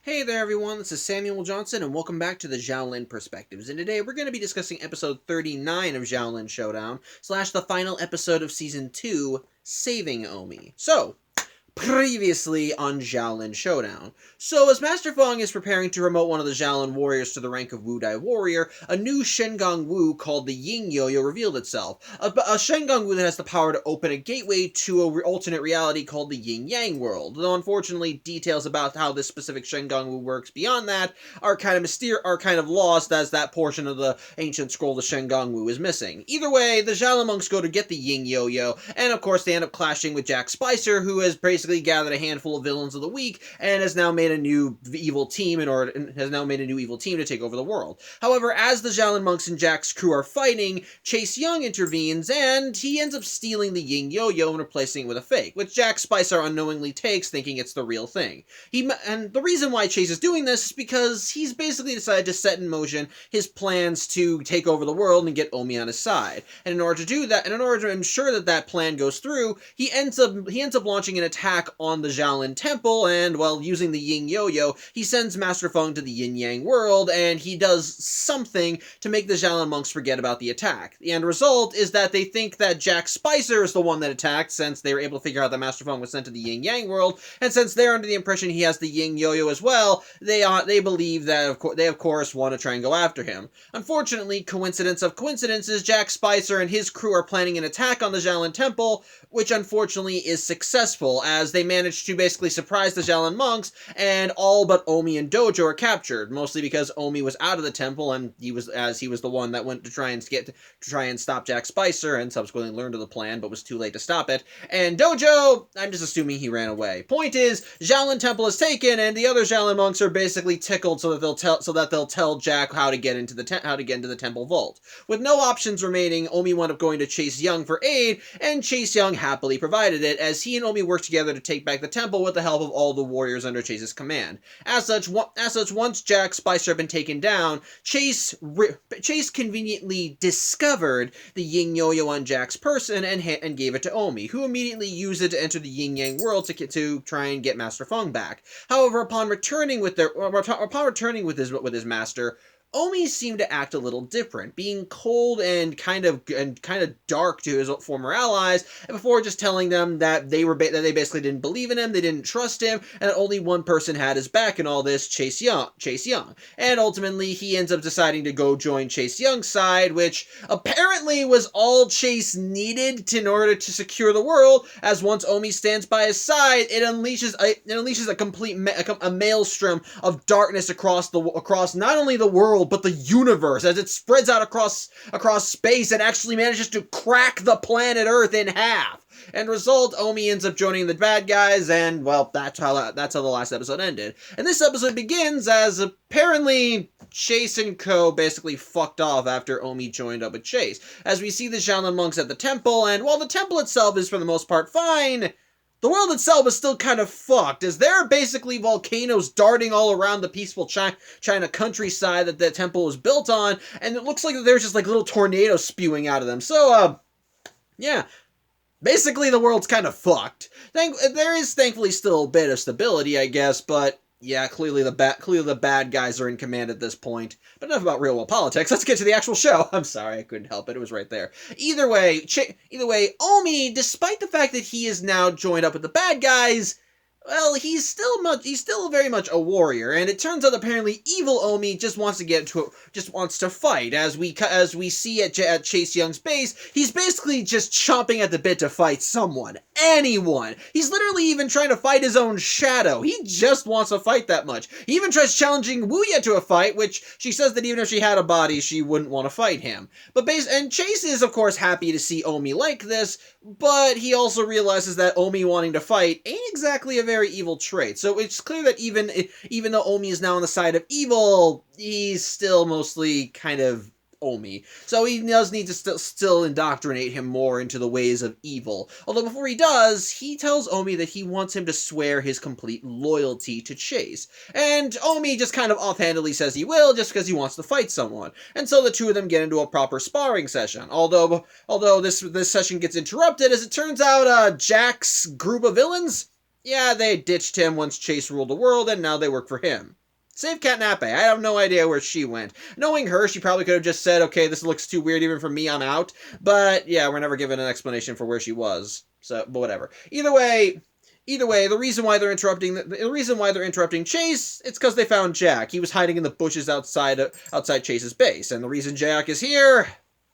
Hey there everyone, this is Samuel Johnson and welcome back to the Xiaolin Perspectives. And today we're going to be discussing episode 39 of Xiaolin Showdown, / the final episode of season 2, Saving Omi. So, previously on Xiaolin Showdown. So, as Master Feng is preparing to promote one of the Xiaolin warriors to the rank of Wudai warrior, a new Shengong Wu called the Ying Yo-Yo revealed itself. A Shengong Wu that has the power to open a gateway to an alternate reality called the Yin Yang world. Though unfortunately, details about how this specific Shengong Wu works beyond that are kind of lost, as that portion of the ancient scroll the Shengong Wu is missing. Either way, the Xiaolin monks go to get the Ying Yo-Yo, and of course they end up clashing with Jack Spicer, who has basically gathered a handful of villains of the week and has now made a new evil team to take over the world. However, as the Xiaolin monks and Jack's crew are fighting, Chase Young intervenes and he ends up stealing the Ying Yo-Yo and replacing it with a fake, which Jack Spicer unknowingly takes, thinking it's the real thing. And the reason why Chase is doing this is because he's basically decided to set in motion his plans to take over the world and get Omi on his side. And in order to do that, and in order to ensure that that plan goes through, he ends up launching an attack on the Xiaolin temple, and while using the Ying Yo-Yo, he sends Master Feng to the Yin Yang world, and he does something to make the Xiaolin monks forget about the attack. The end result is that they think that Jack Spicer is the one that attacked, since they were able to figure out that Master Feng was sent to the Yin Yang world, and since they're under the impression he has the Ying Yo-Yo as well, they believe that they of course want to try and go after him. Unfortunately, coincidence of coincidences, Jack Spicer and his crew are planning an attack on the Xiaolin temple, which unfortunately is successful, as they managed to basically surprise the Xiaolin monks, and all but Omi and Dojo are captured, mostly because Omi was out of the temple, and he was the one that went to try and stop Jack Spicer, and subsequently learned of the plan, but was too late to stop it. And Dojo, I'm just assuming he ran away. Point is, Xiaolin temple is taken, and the other Xiaolin monks are basically tickled so that they'll tell Jack how to get into the temple vault. With no options remaining, Omi wound up going to Chase Young for aid, and Chase Young happily provided it, as he and Omi worked together to take back the temple with the help of all the warriors under Chase's command. As such, once Jack Spicer had been taken down, Chase conveniently discovered the Ying Yo-Yo on Jack's person and gave it to Omi, who immediately used it to enter the Yin Yang world to try and get Master Feng back. However, upon returning with his master, Omi seemed to act a little different, being cold and kind of dark to his former allies, before just telling them that they basically didn't believe in him, they didn't trust him, and that only one person had his back in all this, Chase Young. And ultimately, he ends up deciding to go join Chase Young's side, which apparently was all Chase needed in order to secure the world, as once Omi stands by his side, it unleashes a complete maelstrom of darkness across not only the world, but the universe, as it spreads out across space and actually manages to crack the planet Earth in half. And result, Omi ends up joining the bad guys, and well, that's how the last episode ended. And this episode begins as apparently Chase and co. basically fucked off after Omi joined up with Chase, as we see the Xiaolin monks at the temple, and while the temple itself is for the most part fine, the world itself is still kind of fucked, as there are basically volcanoes darting all around the peaceful China countryside that the temple was built on, and it looks like there's just like little tornadoes spewing out of them. So, yeah, basically the world's kind of fucked. There is thankfully still a bit of stability, I guess, but yeah, clearly the bad guys are in command at this point. But enough about real-world politics. Let's get to the actual show. I'm sorry, I couldn't help it. It was right there. Either way, Omi, despite the fact that he is now joined up with the bad guys, well, he's still very much a warrior, and it turns out apparently evil Omi just wants to fight. As we see at Chase Young's base, he's basically just chomping at the bit to fight someone, anyone. He's literally even trying to fight his own shadow. He just wants to fight that much. He even tries challenging Wuya to a fight, which she says that even if she had a body, she wouldn't want to fight him. And Chase is of course happy to see Omi like this, but he also realizes that Omi wanting to fight ain't exactly a very evil trait. So it's clear that even though Omi is now on the side of evil, he's still mostly kind of Omi. So he does need to still indoctrinate him more into the ways of evil. Although before he does, he tells Omi that he wants him to swear his complete loyalty to Chase. And Omi just kind of offhandedly says he will, just because he wants to fight someone. And so the two of them get into a proper sparring session. Although this session gets interrupted, as it turns out Jack's group of villains Yeah, they ditched him once Chase ruled the world, and now they work for him. Save Katnape. I have no idea where she went. Knowing her, she probably could have just said, okay, this looks too weird even for me, I'm out. But, yeah, we're never given an explanation for where she was. So, but whatever. Either way, the reason why they're interrupting Chase, it's because they found Jack. He was hiding in the bushes outside Chase's base, and the reason Jack is here,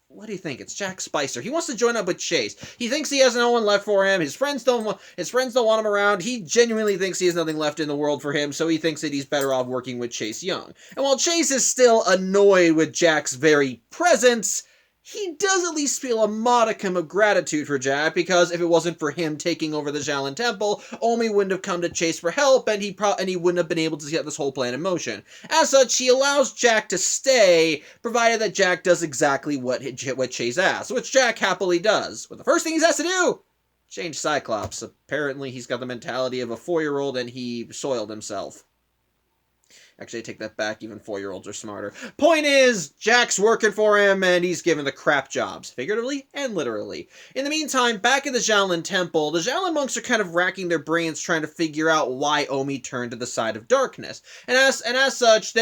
what do you think? It's Jack Spicer. He wants to join up with Chase. He thinks he has no one left for him. His friends don't want him around. He genuinely thinks he has nothing left in the world for him, so he thinks that he's better off working with Chase Young. And while Chase is still annoyed with Jack's very presence, he does at least feel a modicum of gratitude for Jack, because if it wasn't for him taking over the Xiaolin Temple, Omi wouldn't have come to Chase for help, and he wouldn't have been able to get this whole plan in motion. As such, he allows Jack to stay, provided that Jack does exactly what Chase asks, which Jack happily does. But the first thing he has to do, change Cyclops. Apparently, he's got the mentality of a 4-year-old, and he soiled himself. Actually, I take that back. Even 4-year-olds are smarter. Point is, Jack's working for him, and he's given the crap jobs, figuratively and literally. In the meantime, back at the Xiaolin Temple, the Xiaolin monks are kind of racking their brains trying to figure out why Omi turned to the side of darkness. And as such,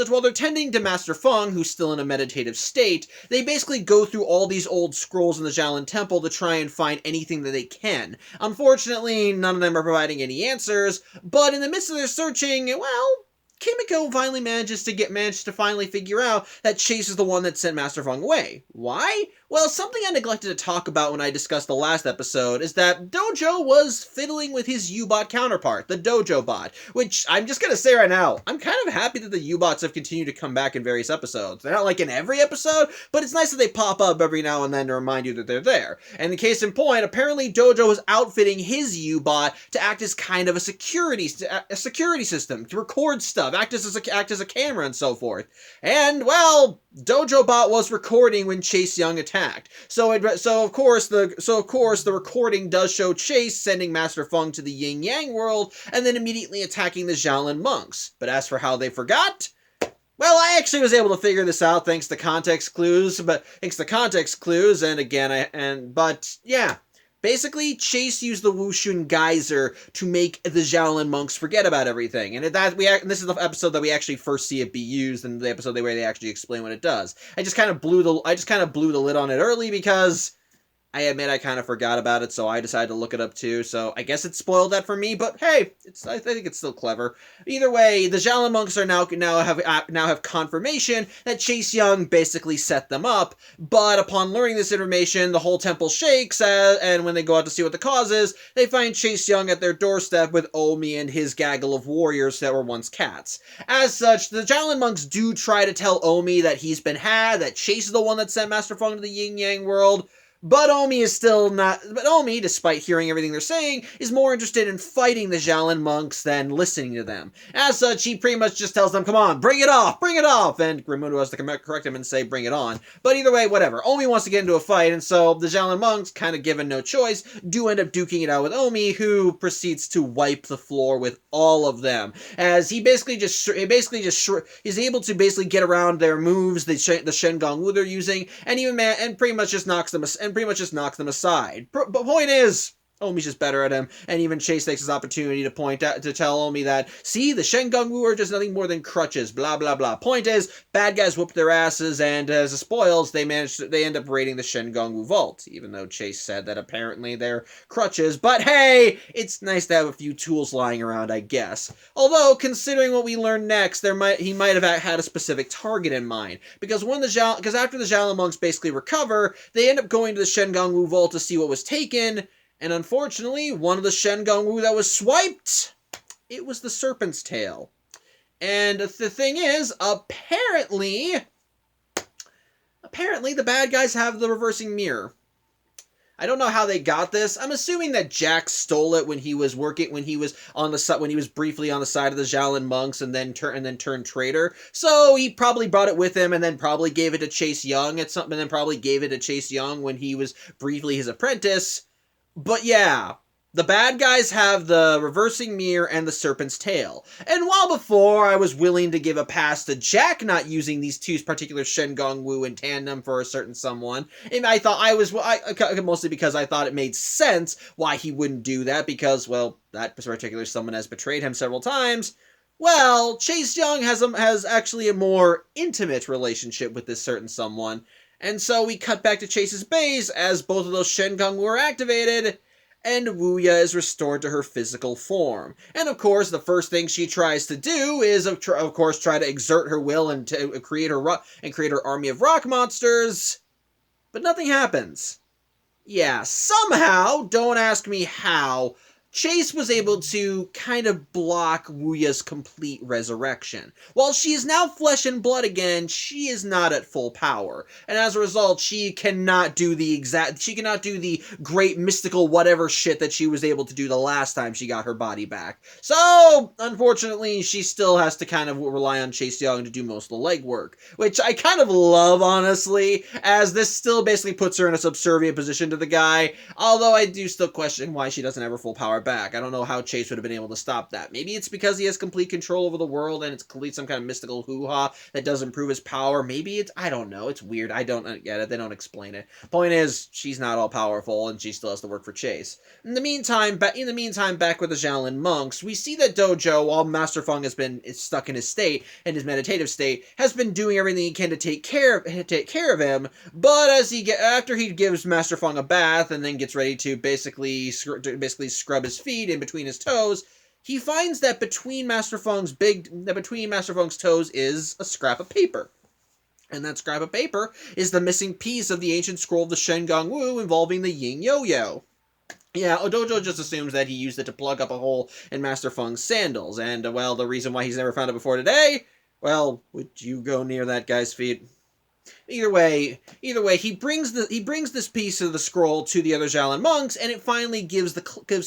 while they're tending to Master Feng, who's still in a meditative state, they basically go through all these old scrolls in the Xiaolin Temple to try and find anything that they can. Unfortunately, none of them are providing any answers, but in the midst of their searching, well, Kimiko finally manages to finally figure out that Chase is the one that sent Master Feng away. Why? Well, something I neglected to talk about when I discussed the last episode is that Dojo was fiddling with his U-Bot counterpart, the Dojo Bot, which I'm just gonna say right now, I'm kind of happy that the U-Bots have continued to come back in various episodes. They're not like in every episode, but it's nice that they pop up every now and then to remind you that they're there. And the case in point, apparently Dojo was outfitting his U-Bot to act as kind of a security system, to record stuff, act as a camera and so forth. And, well, Dojo Bot was recording when Chase Young attacked. So of course the recording does show Chase sending Master Feng to the Yin Yang world and then immediately attacking the Xiaolin monks. But as for how they forgot, well, I actually was able to figure this out thanks to context clues, but yeah. Basically, Chase used the Wuxun Geyser to make the Xiaolin monks forget about everything, and this is the episode that we actually first see it be used, and the episode where they actually explain what it does. I just kind of blew the lid on it early because I admit I kind of forgot about it, so I decided to look it up too, so I guess it spoiled that for me, but hey, I think it's still clever. Either way, the Xiaolin monks are now have confirmation that Chase Young basically set them up, but upon learning this information, the whole temple shakes, and when they go out to see what the cause is, they find Chase Young at their doorstep with Omi and his gaggle of warriors that were once cats. As such, the Xiaolin monks do try to tell Omi that he's been had, that Chase is the one that sent Master Feng to the Yin Yang world, but Omi, despite hearing everything they're saying, is more interested in fighting the Xiaolin monks than listening to them. As such, he pretty much just tells them, come on, bring it off, and Grimundo has to correct him and say, bring it on. But either way, whatever. Omi wants to get into a fight, and so the Xiaolin monks, kind of given no choice, do end up duking it out with Omi, who proceeds to wipe the floor with all of them. As he's able to basically get around their moves, the Shen Gong Wu they're using, and pretty much just knocks them aside. But point is, Omi's just better at him, and even Chase takes his opportunity to tell Omi that, see, the Shen Gong Wu are just nothing more than crutches, blah, blah, blah. Point is, bad guys whoop their asses, and as a spoils, they end up raiding the Shen Gong Wu vault, even though Chase said that apparently they're crutches. But hey, it's nice to have a few tools lying around, I guess. Although, considering what we learn next, he might have had a specific target in mind, because after the Xiaolin monks basically recover, they end up going to the Shen Gong Wu vault to see what was taken. And unfortunately, one of the Shen Gong Wu that was swiped, it was the serpent's tail. And the thing is, apparently the bad guys have the reversing mirror. I don't know how they got this. I'm assuming that Jack stole it when he was briefly on the side of the Xiaolin monks and then turned traitor. So he probably brought it with him and then probably gave it to Chase Young when he was briefly his apprentice. But yeah, The bad guys have the reversing mirror and the serpent's tail. And while before I was willing to give a pass to Jack not using these two particular Shen Gong Wu in tandem for a certain someone, and I thought mostly because I thought it made sense why he wouldn't do that, because, well, that particular someone has betrayed him several times. Well, Chase Young has actually a more intimate relationship with this certain someone, and so we cut back to Chase's base as both of those Shen Gong Wu are activated, and Wuya is restored to her physical form. And of course, the first thing she tries to do is, of course, try to exert her will and to create her army of rock monsters. But nothing happens. Yeah, somehow, don't ask me how, Chase was able to kind of block Wuya's complete resurrection. While she is now flesh and blood again, she is not at full power. And as a result, she cannot do the great mystical whatever shit that she was able to do the last time she got her body back. So, unfortunately, she still has to kind of rely on Chase Young to do most of the legwork. Which I kind of love, honestly, as this still basically puts her in a subservient position to the guy. Although I do still question why she doesn't have her full power back. I don't know how Chase would have been able to stop that. Maybe it's because he has complete control over the world and it's complete some kind of mystical hoo-ha that does improve his power. Maybe it's, I don't know. It's weird. I don't get it. They don't explain it. Point is, she's not all powerful and she still has to work for Chase. In the meantime, back with the Xiaolin monks, we see that Dojo, while Master Feng has been stuck in his state, in his meditative state, has been doing everything he can to take care of him. But after he gives Master Feng a bath and then gets ready to basically scrub his feet in between his toes, he finds that between Master Feng's toes is a scrap of paper. And that scrap of paper is the missing piece of the ancient scroll of the Shen Gong Wu involving the Yin Yo-Yo. Yeah, Dojo just assumes that he used it to plug up a hole in Master Feng's sandals, and, well, the reason why he's never found it before today, well, would you go near that guy's feet? Either way, he brings this piece of the scroll to the other Xiaolin monks, and it finally gives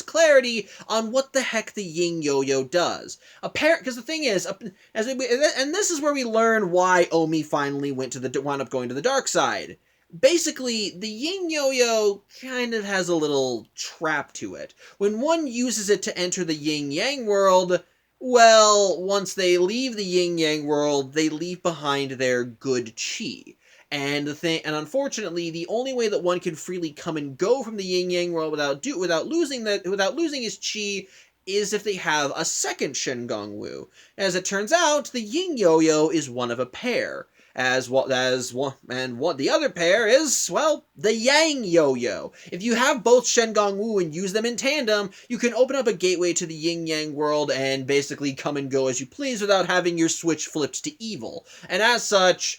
clarity on what the heck the Yin Yo-Yo does. Because the thing is, and this is where we learn why Omi finally wound up going to the dark side. Basically, the Yin Yo-Yo kind of has a little trap to it. When one uses it to enter the Yin Yang world, well, once they leave the Yin Yang world, they leave behind their good chi. And unfortunately, the only way that one can freely come and go from the Yin Yang world without losing his chi is if they have a second Shen Gong Wu. As it turns out, the Yin Yo-Yo is one of a pair. The other pair is, well, the Yang Yo-Yo. If you have both Shen Gong Wu and use them in tandem, you can open up a gateway to the Yin Yang world and basically come and go as you please without having your switch flipped to evil. And as such,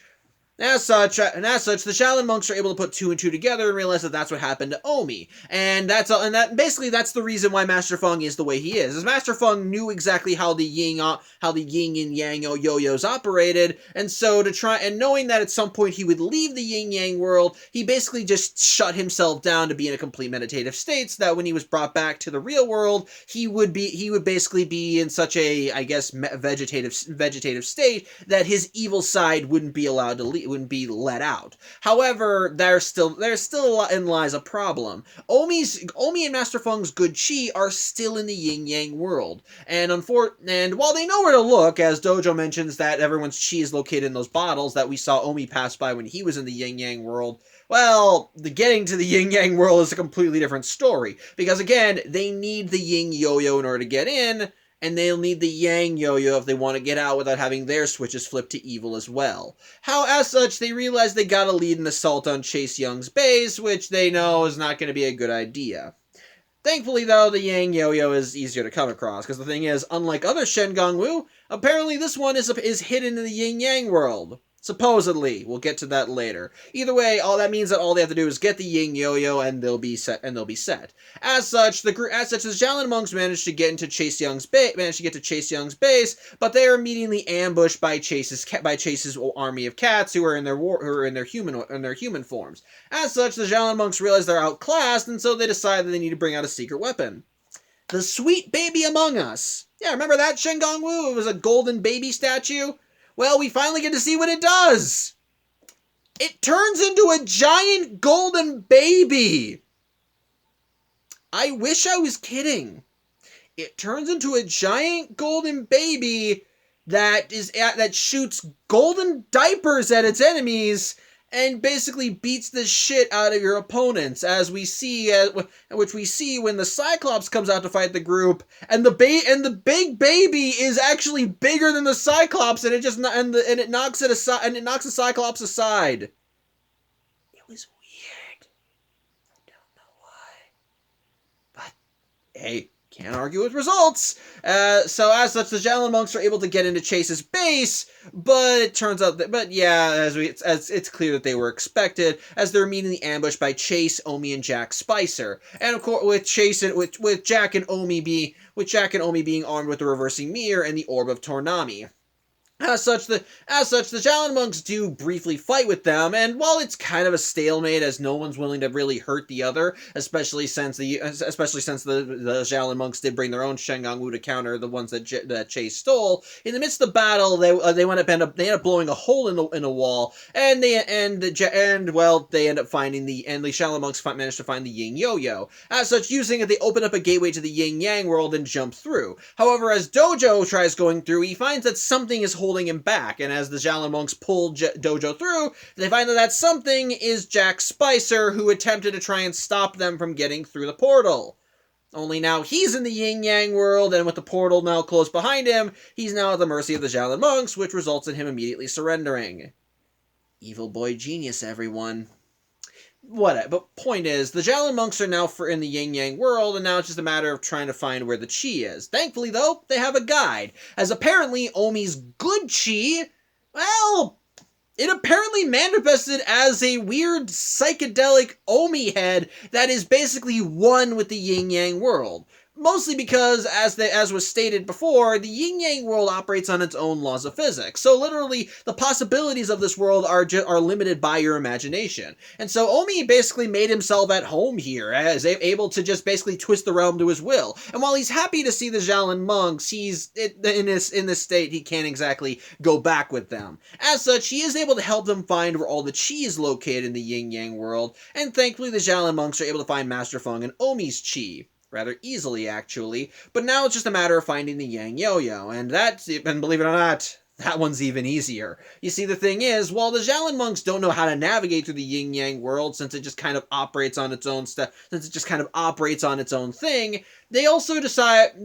the Xiaolin monks are able to put two and two together and realize that that's what happened to Omi. And that's the reason why Master Feng is the way he is. As Master Feng knew exactly how the Yin and Yang Yo-Yos operated, and so knowing that at some point he would leave the Yin Yang world, he basically just shut himself down to be in a complete meditative state, so that when he was brought back to the real world, he would basically be in such a, I guess, vegetative state that his evil side wouldn't be allowed to leave. Wouldn't be let out. However, there's still lies a problem. Omi and Master Feng's good chi are still in the Yin Yang world, and while they know where to look, as Dojo mentions that everyone's chi is located in those bottles that we saw Omi pass by when he was in the Yin Yang world. Well, getting to the Yin Yang world is a completely different story, because again, they need the Yin Yo-Yo in order to get in, and they'll need the Yang Yo-Yo if they want to get out without having their switches flipped to evil as well. As such, they realize they gotta lead an assault on Chase Young's base, which they know is not going to be a good idea. Thankfully, though, the Yang Yo-Yo is easier to come across, because the thing is, unlike other Shen Gong Wu, apparently this one is hidden in the Yin Yang world. Supposedly. We'll get to that later. Either way, all that means that all they have to do is get the Yin Yo-Yo and they'll be set. As such, the Xiaolin monks manage to get to Chase Young's base, but they are immediately ambushed by Chase's army of cats who are in their human forms. As such, the Xiaolin monks realize they're outclassed, and so they decide that they need to bring out a secret weapon. The sweet baby among us. Yeah, remember that Shen Gong Wu? It was a golden baby statue. Well, we finally get to see what it does. It turns into a giant golden baby. I wish I was kidding. It turns into a giant golden baby that shoots golden diapers at its enemies and basically beats the shit out of your opponents, as we see, which we see when the Cyclops comes out to fight the group, and the big baby is actually bigger than the Cyclops, and it knocks it aside, and it knocks the Cyclops aside. It was weird. I don't know why, but hey. Can't argue with results. So as such, the Xiaolin monks are able to get into Chase's base, but it turns out that, as it's clear that they were expected, as they're immediately ambushed by Chase, Omi, and Jack Spicer, and of course with Jack and Omi being armed with the reversing mirror and the orb of Tornami. As such, the Xiaolin monks do briefly fight with them, and while it's kind of a stalemate, as no one's willing to really hurt the other, especially since the Xiaolin monks did bring their own Shengang Wu to counter the ones that Chase stole. In the midst of the battle, they end up blowing a hole in the wall, and the Xiaolin monks manage to find the Yin Yo-Yo. As such, using it, they open up a gateway to the Yin Yang world and jump through. However, as Dojo tries going through, he finds that something is holding him back, and as the Xiaolin monks pull Dojo through, they find that something is Jack Spicer, who attempted to try and stop them from getting through the portal. Only now he's in the yin-yang world, and with the portal now closed behind him, he's now at the mercy of the Xiaolin monks, which results in him immediately surrendering. Evil boy genius, everyone. Whatever, but point is, the Xiaolin monks are now in the yin-yang world, and now it's just a matter of trying to find where the chi is. Thankfully, though, they have a guide, as apparently Omi's good chi, well, it apparently manifested as a weird psychedelic Omi head that is basically one with the yin-yang world. Mostly because, as was stated before, the yin-yang world operates on its own laws of physics. So literally, the possibilities of this world are limited by your imagination. And so Omi basically made himself at home here, as able to just basically twist the realm to his will. And while he's happy to see the Xiaolin monks, in this state, he can't exactly go back with them. As such, he is able to help them find where all the chi is located in the yin-yang world, and thankfully the Xiaolin monks are able to find Master Feng and Omi's chi. Rather easily, actually, but now it's just a matter of finding the Yang Yo-Yo, and believe it or not, that one's even easier. You see, the thing is, while the Xiaolin monks don't know how to navigate through the yin-yang world, since it just kind of operates on its own thing, they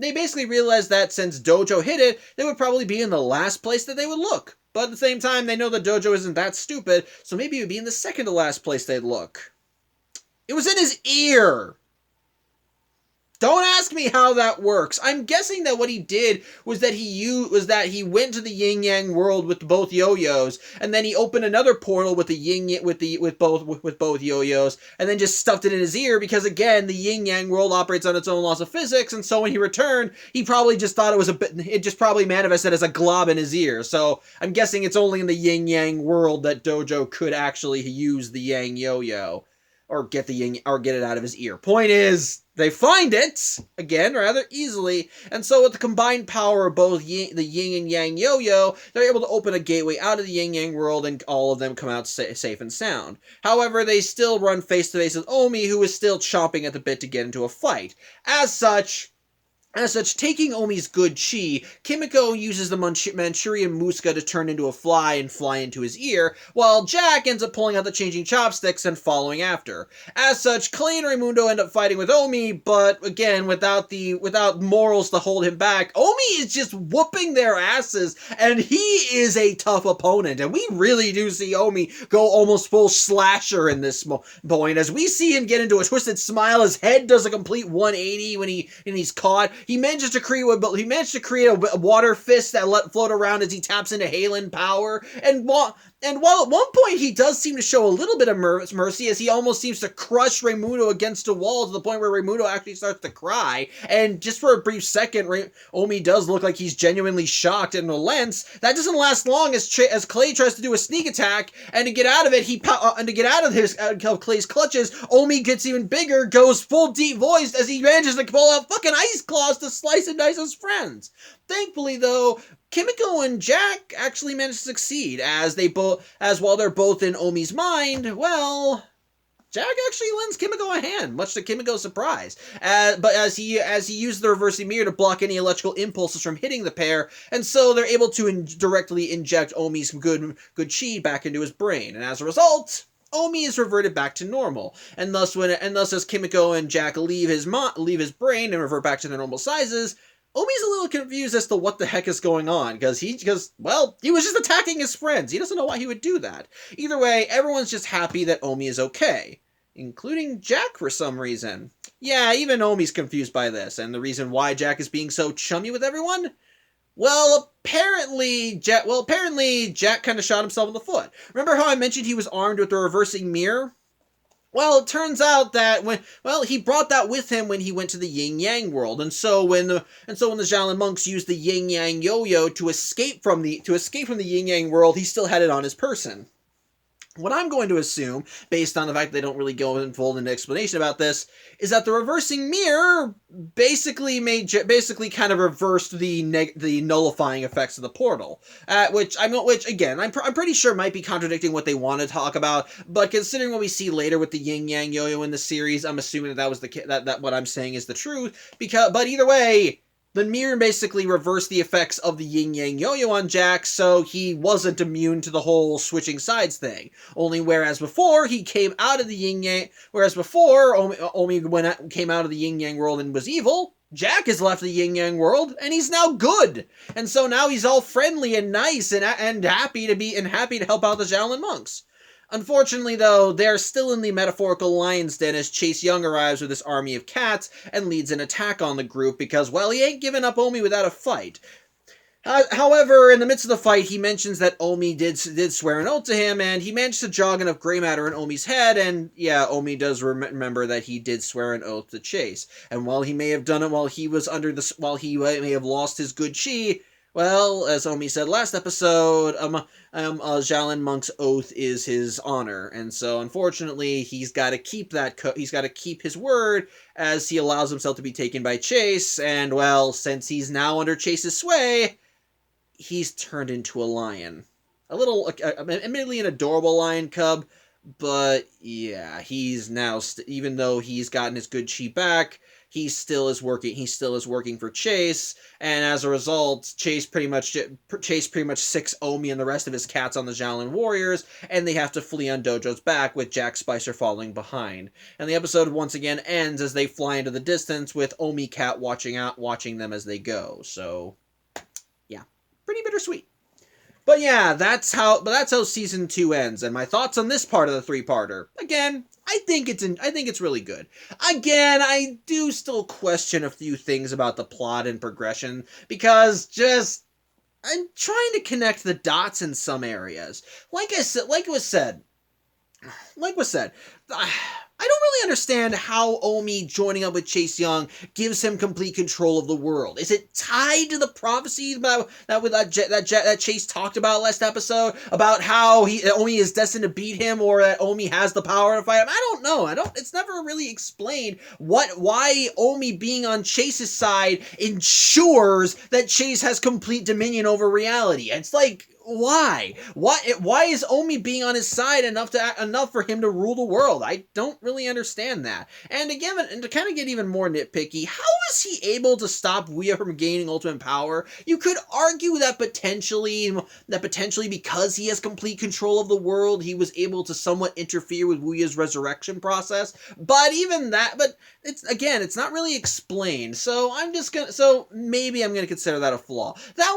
basically realize that since Dojo hit it, they would probably be in the last place that they would look. But at the same time, they know that Dojo isn't that stupid, so maybe it would be in the second to last place they'd look. It was in his ear! Don't ask me how that works. I'm guessing that what he did was that he went to the yin yang world with both yo-yos, and then he opened another portal with both yo-yos, and then just stuffed it in his ear because again the yin yang world operates on its own laws of physics, and so when he returned, he probably just thought it just probably manifested as a glob in his ear. So I'm guessing it's only in the yin yang world that Dojo could actually use the yang yo-yo. Or get it out of his ear. Point is, they find it, again, rather easily, and so with the combined power of both the yin and yang yo-yo, they're able to open a gateway out of the yin-yang world, and all of them come out safe and sound. However, they still run face-to-face with Omi, who is still chomping at the bit to get into a fight. As such, taking Omi's good chi, Kimiko uses the Manchurian Muska to turn into a fly and fly into his ear, while Jack ends up pulling out the changing chopsticks and following after. As such, Clay and Raimundo end up fighting with Omi, but again, without morals to hold him back, Omi is just whooping their asses, and he is a tough opponent, and we really do see Omi go almost full slasher in this point, as we see him get into a twisted smile, his head does a complete 180 when he's caught. He manages to create a water fist that float around as he taps into Halen power, and while at one point he does seem to show a little bit of mercy, as he almost seems to crush Raimundo against a wall to the point where Raimundo actually starts to cry, and just for a brief second, Omi does look like he's genuinely shocked and relents. That doesn't last long as Clay tries to do a sneak attack, and to get out of it, Clay's clutches, Omi gets even bigger, goes full deep voiced as he manages to pull out fucking ice claws to slice and dice his friends. Thankfully, though, Kimiko and Jack actually manage to succeed, as while they're both in Omi's mind, well, Jack actually lends Kimiko a hand, much to Kimiko's surprise. But as he used the reversing mirror to block any electrical impulses from hitting the pair, and so they're able to directly inject Omi's good chi back into his brain, and as a result, Omi is reverted back to normal, and thus as Kimiko and Jack leave his brain and revert back to their normal sizes, Omi's a little confused as to what the heck is going on, because he was just attacking his friends. He doesn't know why he would do that. Either way, everyone's just happy that Omi is okay, including Jack for some reason. Yeah, even Omi's confused by this, and the reason why Jack is being so chummy with everyone? Well, apparently Jack kind of shot himself in the foot. Remember how I mentioned he was armed with the reversing mirror? Well, it turns out that he brought that with him when he went to the Yin Yang world, and so when the Xiaolin monks used the Yin Yang yo-yo to escape from the Yin Yang world, he still had it on his person. What I'm going to assume, based on the fact they don't really go into explanation about this, is that the reversing mirror basically kind of reversed the nullifying effects of the portal. Which again, I'm pretty sure might be contradicting what they want to talk about. But considering what we see later with the Yin Yang Yo-Yo in the series, I'm assuming that was that what I'm saying is the truth. But either way, the mirror basically reversed the effects of the Yin Yang Yo-Yo on Jack, so he wasn't immune to the whole switching sides thing. Only whereas before he came out of the Yin Yang, Omi came out of the Yin Yang world and was evil, Jack has left the Yin Yang world and he's now good, and so now he's all friendly and nice and happy to help out the Xiaolin monks. Unfortunately, though, they are still in the metaphorical lion's den as Chase Young arrives with his army of cats and leads an attack on the group because, well, he ain't giving up Omi without a fight. However, in the midst of the fight, he mentions that Omi did swear an oath to him, and he managed to jog enough gray matter in Omi's head, and yeah, Omi does remember that he did swear an oath to Chase. And while he may have done it while he may have lost his good chi, well, as Omi said last episode, Xiaolin Monk's oath is his honor, and so unfortunately, he's got to keep his word as he allows himself to be taken by Chase. And well, since he's now under Chase's sway, he's turned into a lion, admittedly an adorable lion cub, but yeah, he's now even though he's gotten his good chi back, he still is working for Chase, and as a result, Chase pretty much sicks Omi and the rest of his cats on the Xiaolin warriors, and they have to flee on Dojo's back with Jack Spicer following behind. And the episode once again ends as they fly into the distance with Omi Cat watching them as they go. So, yeah, pretty bittersweet. But yeah, that's how season 2 ends, and my thoughts on this part of the 3-parter. Again, I think it's really good. Again, I do still question a few things about the plot and progression because I'm trying to connect the dots in some areas. Like was said, I don't really understand how Omi joining up with Chase Young gives him complete control of the world. Is it tied to the prophecy that Chase talked about last episode about how Omi is destined to beat him, or that Omi has the power to fight him? I don't know. It's never really explained why Omi being on Chase's side ensures that Chase has complete dominion over reality. It's like, why? Why is Omi being on his side enough for him to rule the world? I don't really understand that. And again, and to kind of get even more nitpicky, how is he able to stop Wuya from gaining ultimate power? You could argue that potentially because he has complete control of the world, he was able to somewhat interfere with Wuya's resurrection process. But it's not really explained. So maybe I'm gonna consider that a flaw. That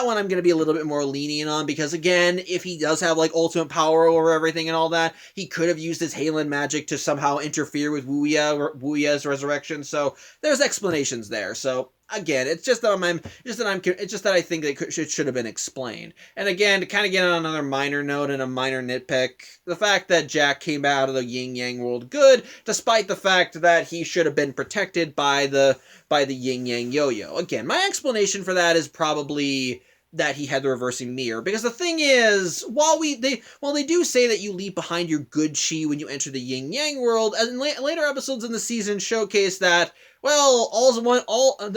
one I'm gonna be a little bit more lenient on, because again, if he does have like ultimate power over everything and all that, he could have used his Xiaolin magic to somehow interfere with Wuya's resurrection. So there's explanations there. So again, it's just that I think it should have been explained. And again, to kind of get on another minor note and a minor nitpick, the fact that Jack came out of the Yin Yang world good, despite the fact that he should have been protected by the Yin Yang Yo-Yo. Again, my explanation for that is probably that he had the reversing mirror, because the thing is, while they do say that you leave behind your good chi when you enter the Yin Yang world, and later episodes in the season showcase that, well,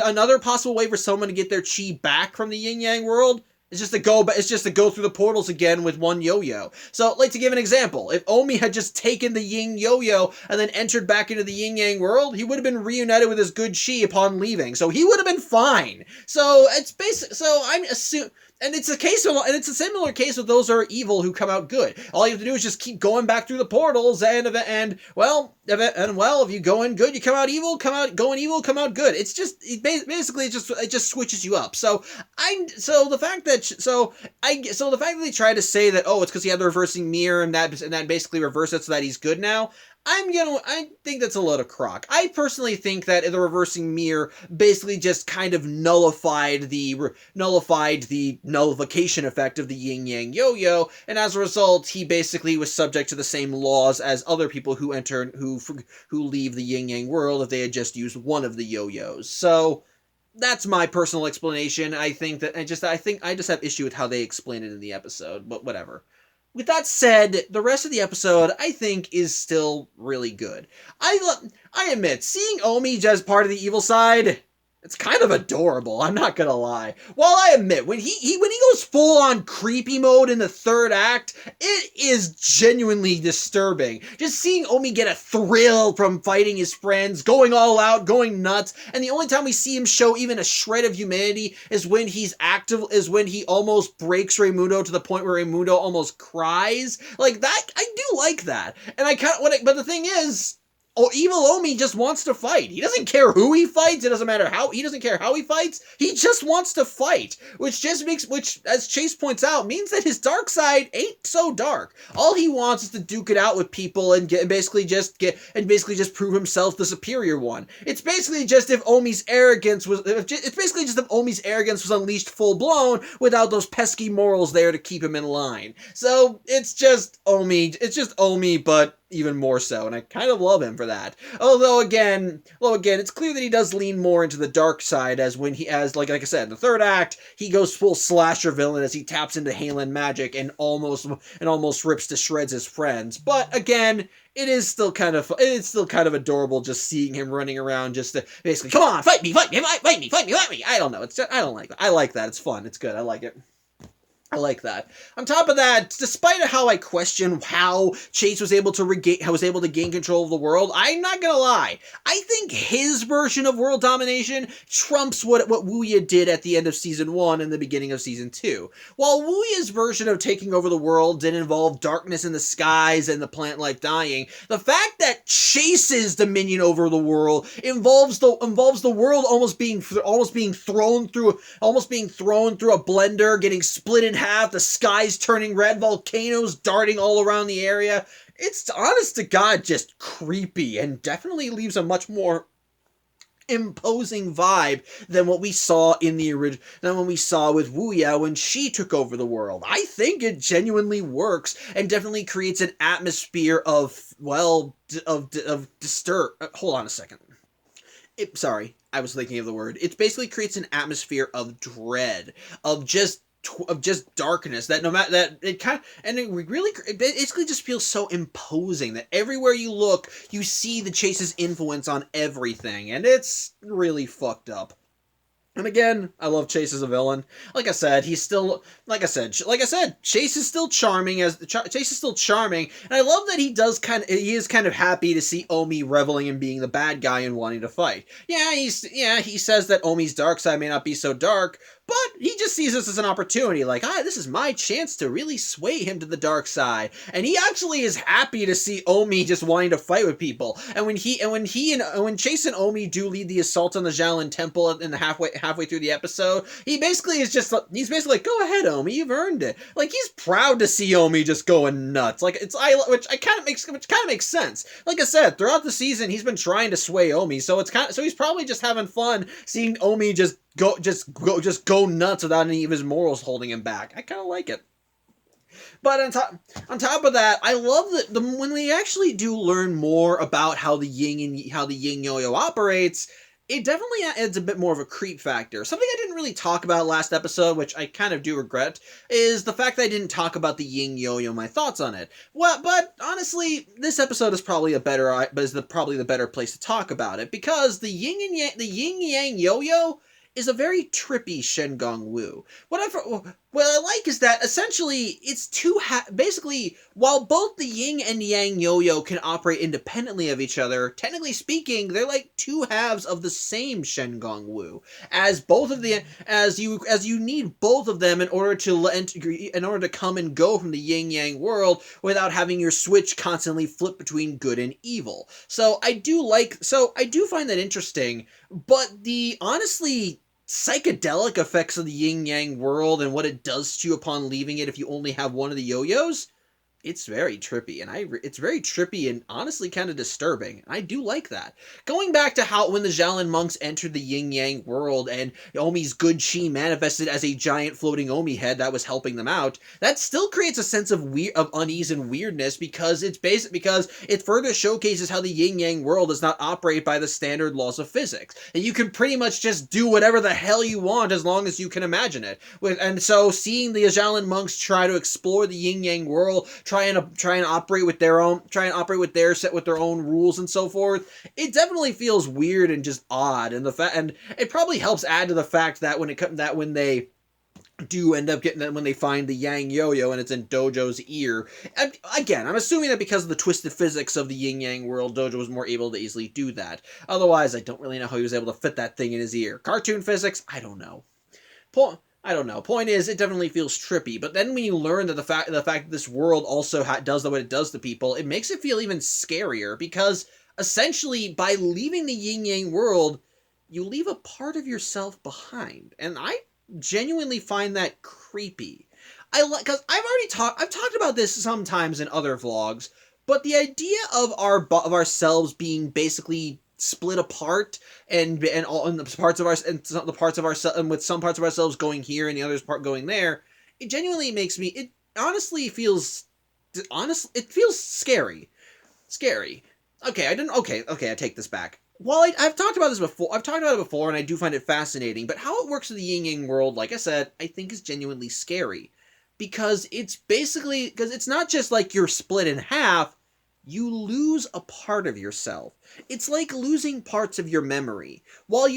another possible way for someone to get their chi back from the Yin Yang world It's just to go, but it's just to go through the portals again with one yo-yo. So, like, to give an example, if Omi had just taken the yin yo-yo and then entered back into the yin yang world, he would have been reunited with his good chi upon leaving. So he would have been fine. So it's basic. So I'm assuming. And it's a similar case with those who are evil who come out good. All you have to do is just keep going back through the portals, and well, if you go in good, you come out evil, come out good. It's just basically it just switches you up. So the fact that they try to say that, oh, it's because he had the reversing mirror and that basically reversed it so that he's good now. I think that's a load of crock. I personally think that the reversing mirror basically just kind of nullified the nullification effect of the yin yang yo-yo, and as a result, he basically was subject to the same laws as other people who leave the yin yang world if they had just used one of the yo-yos. So that's my personal explanation. I think I just have issue with how they explain it in the episode, but whatever. With that said, the rest of the episode, I think, is still really good. I admit, seeing Omi just part of the evil side, it's kind of adorable, I'm not gonna lie. While I admit, when he goes full-on creepy mode in the third act, it is genuinely disturbing. Just seeing Omi get a thrill from fighting his friends, going all out, going nuts, and the only time we see him show even a shred of humanity is when when he almost breaks Raimundo to the point where Raimundo almost cries. Like that, I do like that. And but the thing is, evil Omi just wants to fight. He doesn't care who he fights. It doesn't matter how. He doesn't care how he fights. He just wants to fight, which, as Chase points out, means that his dark side ain't so dark. All he wants is to duke it out with people and basically just prove himself the superior one. It's basically just if Omi's arrogance was unleashed full blown without those pesky morals there to keep him in line. So it's just Omi. It's just Omi, but even more so, and I kind of love him for that. Although again, it's clear that he does lean more into the dark side, like I said, in the third act, he goes full slasher villain as he taps into Xiaolin magic and almost rips to shreds his friends. But again, it's still kind of adorable just seeing him running around just to basically, come on, fight me. I don't know. I don't like that. I like that. It's fun. It's good. I like it. I like that. On top of that, despite how I question how Chase was able to gain control of the world, I'm not gonna lie. I think his version of world domination trumps what Wuya did at the end of Season 1 and the beginning of Season 2. While Wuya's version of taking over the world did involve darkness in the skies and the plant life dying, the fact that Chase's dominion over the world involves the world almost being thrown through a blender, getting split in half, the skies turning red, volcanoes darting all around the area. It's honest to God just creepy and definitely leaves a much more imposing vibe than what we saw with Wuya when she took over the world. I think it genuinely works and definitely creates an atmosphere of disturb. Hold on a second. Sorry, I was thinking of the word. It basically creates an atmosphere of dread, of just darkness that it basically just feels so imposing that everywhere you look, you see the Chase's influence on everything, and it's really fucked up. And again, I love Chase as a villain. Like I said, Chase is still charming and I love that he is kind of happy to see Omi reveling in being the bad guy and wanting to fight. He says that Omi's dark side may not be so dark, but he just sees this as an opportunity, like, this is my chance to really sway him to the dark side. And he actually is happy to see Omi just wanting to fight with people. And when Chase and Omi do lead the assault on the Xiaolin temple in the halfway through the episode, he's basically like, go ahead, Omi, you've earned it. Like, he's proud to see Omi just going nuts. Like, which kind of makes sense. Like I said, throughout the season, he's been trying to sway Omi, so he's probably just having fun seeing Omi just go nuts without any of his morals holding him back. I kind of like it. But on top of that, I love that when we actually do learn more about how the yin yo-yo operates, it definitely adds a bit more of a creep factor. Something I didn't really talk about last episode, which I kind of do regret, is the fact that I didn't talk about the yin yo-yo, my thoughts on it. Well, but honestly, this episode is probably the better place to talk about it, because the yin yang yo-yo is a very trippy Shen Gong Wu. What what I like is that essentially it's basically, while both the yin and yang yo-yo can operate independently of each other, technically speaking, they're like two halves of the same Shengong Wu. As both of the as you need both of them in order to come and go from the yin yang world without having your switch constantly flip between good and evil. So I do find that interesting, but the honestly psychedelic effects of the yin yang world and what it does to you upon leaving it if you only have one of the yo-yos, it's very trippy, and it's very trippy and honestly kind of disturbing. I do like that. Going back to how when the Xiaolin monks entered the yin yang world and Omi's good chi manifested as a giant floating Omi head that was helping them out, that still creates a sense of unease and weirdness because because it further showcases how the yin yang world does not operate by the standard laws of physics. And you can pretty much just do whatever the hell you want as long as you can imagine it. And so seeing the Xiaolin monks try to explore the yin yang world, try and operate with their own rules and so forth, it definitely feels weird and just odd. And it probably helps add to the fact that when they do end up getting that, when they find the yang yo-yo and it's in Dojo's ear. And again, I'm assuming that because of the twisted physics of the yin yang world, Dojo was more able to easily do that. Otherwise, I don't really know how he was able to fit that thing in his ear. Cartoon physics, I don't know. Point is, it definitely feels trippy. But then when you learn that the fact that this world also does what it does to people, it makes it feel even scarier because essentially by leaving the yin yang world, you leave a part of yourself behind, and I genuinely find that creepy. Because I've talked about this sometimes in other vlogs, but the idea of ourselves being basically split apart and the parts of with some parts of ourselves going here and the others part going there, it genuinely makes me, it feels scary. Okay, I take this back. Well, I've talked about it before, and I do find it fascinating, but how it works in the yin yang world, like I said, I think is genuinely scary. Because it's not just like you're split in half, you lose a part of yourself. It's like losing parts of your memory. While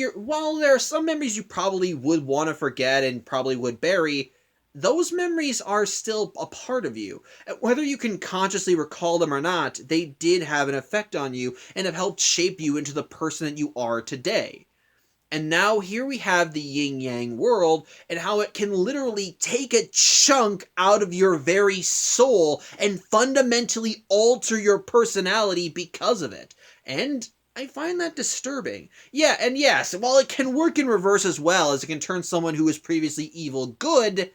there are some memories you probably would want to forget and probably would bury, those memories are still a part of you. Whether you can consciously recall them or not, they did have an effect on you and have helped shape you into the person that you are today. And now here we have the yin-yang world and how it can literally take a chunk out of your very soul and fundamentally alter your personality because of it. And I find that disturbing. Yeah, and yes, while it can work in reverse as well, as it can turn someone who was previously evil good,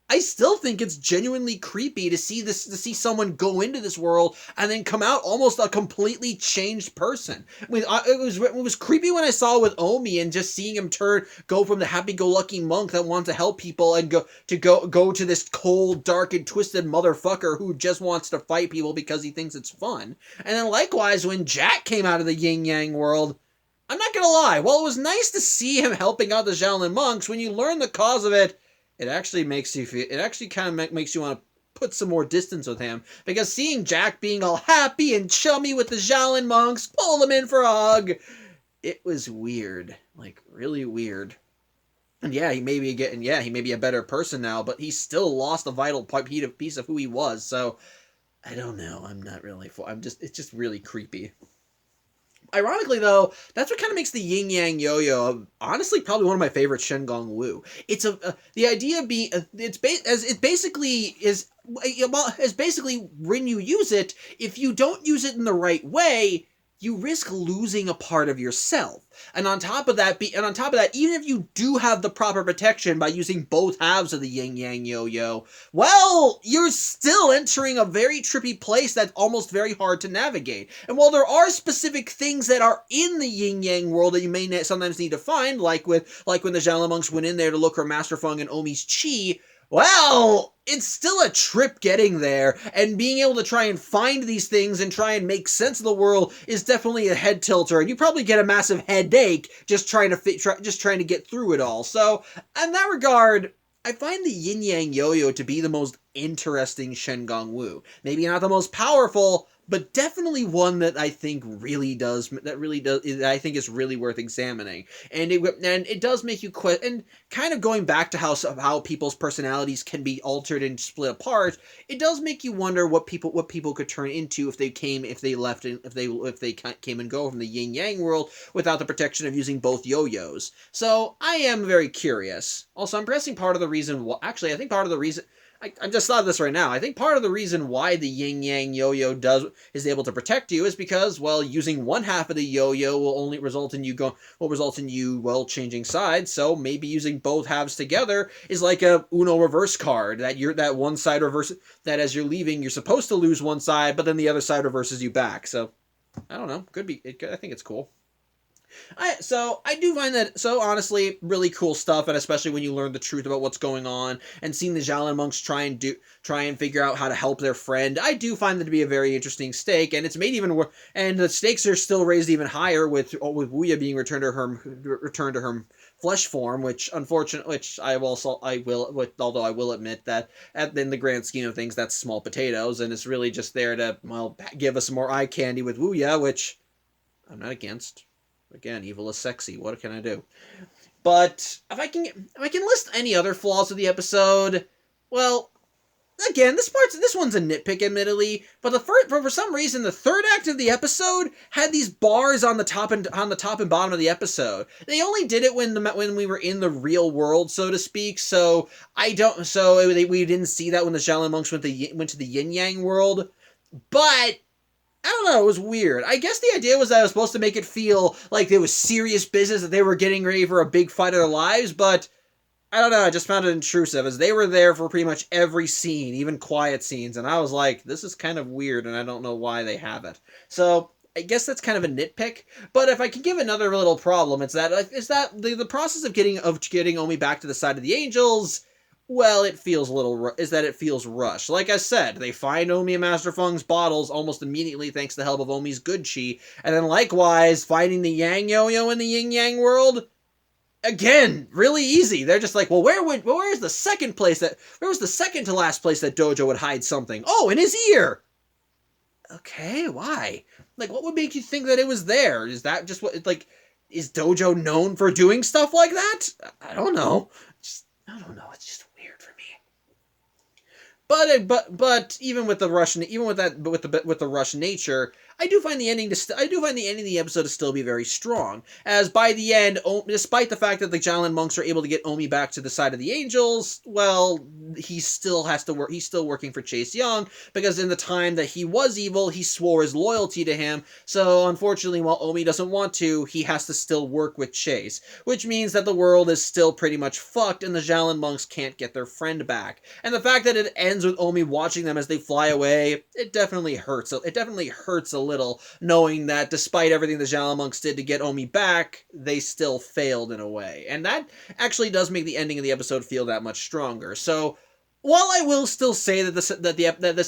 I still think it's genuinely creepy to see someone go into this world and then come out almost a completely changed person. I mean, it was creepy when I saw it with Omi and just seeing him go from the happy-go-lucky monk that wants to help people and go to this cold, dark, and twisted motherfucker who just wants to fight people because he thinks it's fun. And then likewise, when Jack came out of the yin-yang world, I'm not gonna lie, while it was nice to see him helping out the Xiaolin monks, when you learn the cause of it, it actually kind of makes you want to put some more distance with him. Because seeing Jack being all happy and chummy with the Xiaolin monks, pull them in for a hug, it was weird. Like, really weird. And yeah, he may be a better person now, but he still lost a vital piece of who he was. So, I don't know. It's just really creepy. Ironically, though, that's what kind of makes the yin yang yo-yo honestly probably one of my favorite Shengong Wu. It's the idea being basically when you use it, if you don't use it in the right way, you risk losing a part of yourself. And on top of that, even if you do have the proper protection by using both halves of the yin-yang yo-yo, well, you're still entering a very trippy place that's almost very hard to navigate. And while there are specific things that are in the yin-yang world that you may sometimes need to find, like when the Xiaolin monks went in there to look for Master Feng and Omi's chi, well, it's still a trip getting there, and being able to try and find these things and try and make sense of the world is definitely a head tilter, and you probably get a massive headache just trying to get through it all. So, in that regard, I find the yin-yang yo-yo to be the most interesting Shengong Wu. Maybe not the most powerful, but definitely one that I think that I think is really worth examining. And it does make you question, and kind of going back to how people's personalities can be altered and split apart. It does make you wonder what people could turn into if they came and go from the yin yang world without the protection of using both yo-yos. So I am very curious. Also, I'm pressing part of the reason. Actually, I think part of the reason. I just thought of this right now. I think part of the reason why the yin yang yo-yo is able to protect you is because, well, using one half of the yo-yo will result in you changing sides. So maybe using both halves together is like a Uno reverse card that one side reverse, that as you're leaving you're supposed to lose one side, but then the other side reverses you back. So I don't know. I think it's cool. I do find that, so honestly, really cool stuff, and especially when you learn the truth about what's going on and seeing the Xiaolin monks try and figure out how to help their friend. I do find that to be a very interesting stake, and it's made even worse. And the stakes are still raised even higher with Wuya being returned to her flesh form, which although I will admit that in the grand scheme of things, that's small potatoes, and it's really just there to, well, give us some more eye candy with Wuya, which I'm not against. Again, evil is sexy. What can I do? But if I can list any other flaws of the episode, well, again, this one's a nitpick, admittedly. But for some reason, the third act of the episode had these bars on the top and bottom of the episode. They only did it when we were in the real world, so to speak. So we didn't see that when the Xiaolin monks went to the Yin Yang world, but I don't know, it was weird. I guess the idea was that I was supposed to make it feel like there was serious business, that they were getting ready for a big fight of their lives, but I don't know, I just found it intrusive, as they were there for pretty much every scene, even quiet scenes, and I was like, this is kind of weird, and I don't know why they have it. So, I guess that's kind of a nitpick, but if I could give another little problem, it's that the process of getting Omi back to the side of the angels, well, it feels rushed. Like I said, they find Omi and Master Feng's bottles almost immediately thanks to the help of Omi's good chi, and then likewise, finding the Yang Yo-Yo in the Yin Yang world, again, really easy. They're just like, well, where was the second to last place that Dojo would hide something? Oh, in his ear! Okay, why? Like, what would make you think that it was there? Is that just is Dojo known for doing stuff like that? I don't know. I don't know, it's just weird for me. But even with the rush nature, I do find the ending of the episode to still be very strong. As by the end, despite the fact that the Xiaolin monks are able to get Omi back to the side of the angels, well, he still has to work. He's still working for Chase Young, because in the time that he was evil, he swore his loyalty to him. So unfortunately, while Omi doesn't want to, he has to still work with Chase, which means that the world is still pretty much fucked, and the Xiaolin monks can't get their friend back. And the fact that it ends with Omi watching them as they fly away, it definitely hurts. It definitely hurts a little, knowing that despite everything the Xiaolin monks did to get Omi back, they still failed in a way. And that actually does make the ending of the episode feel that much stronger. So, while I will still say that this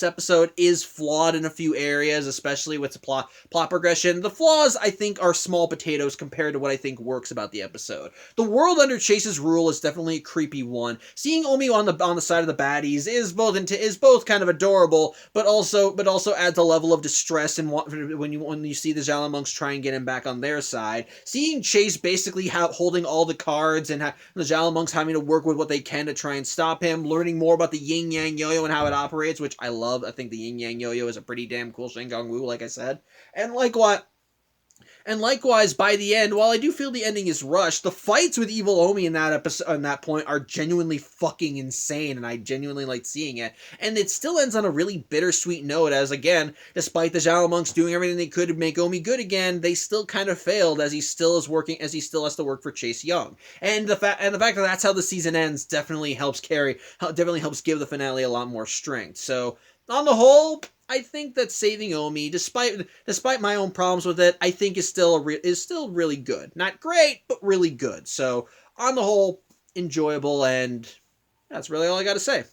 episode is flawed in a few areas, especially with the plot progression, the flaws, I think, are small potatoes compared to what I think works about the episode. The world under Chase's rule is definitely a creepy one. Seeing Omi on the side of the baddies is both kind of adorable, but also adds a level of distress when you see the Xiaolin monks try and get him back on their side. Seeing Chase basically holding all the cards and the Xiaolin monks having to work with what they can to try and stop him, learning more about the Yin Yang Yo-Yo and how it operates, which I love. I think the Yin Yang Yo-Yo is a pretty damn cool Shingon Wu, like I said. And likewise, by the end, while I do feel the ending is rushed, the fights with Evil Omi in that episode, on that point, are genuinely fucking insane, and I genuinely like seeing it. And it still ends on a really bittersweet note, as again, despite the Xiaolin monks doing everything they could to make Omi good again, they still kind of failed, as he still has to work for Chase Young. And the fact that that's how the season ends definitely helps give the finale a lot more strength. So, on the whole, I think that saving Omi, despite my own problems with it, I think is still really good. Not great, but really good. So, on the whole, enjoyable, and that's really all I got to say.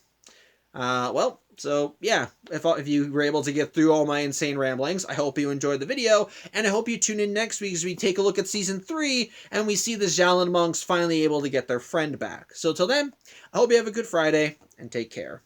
So yeah, if you were able to get through all my insane ramblings, I hope you enjoyed the video, and I hope you tune in next week as we take a look at Season 3, and we see the Xiaolin monks finally able to get their friend back. So till then, I hope you have a good Friday, and take care.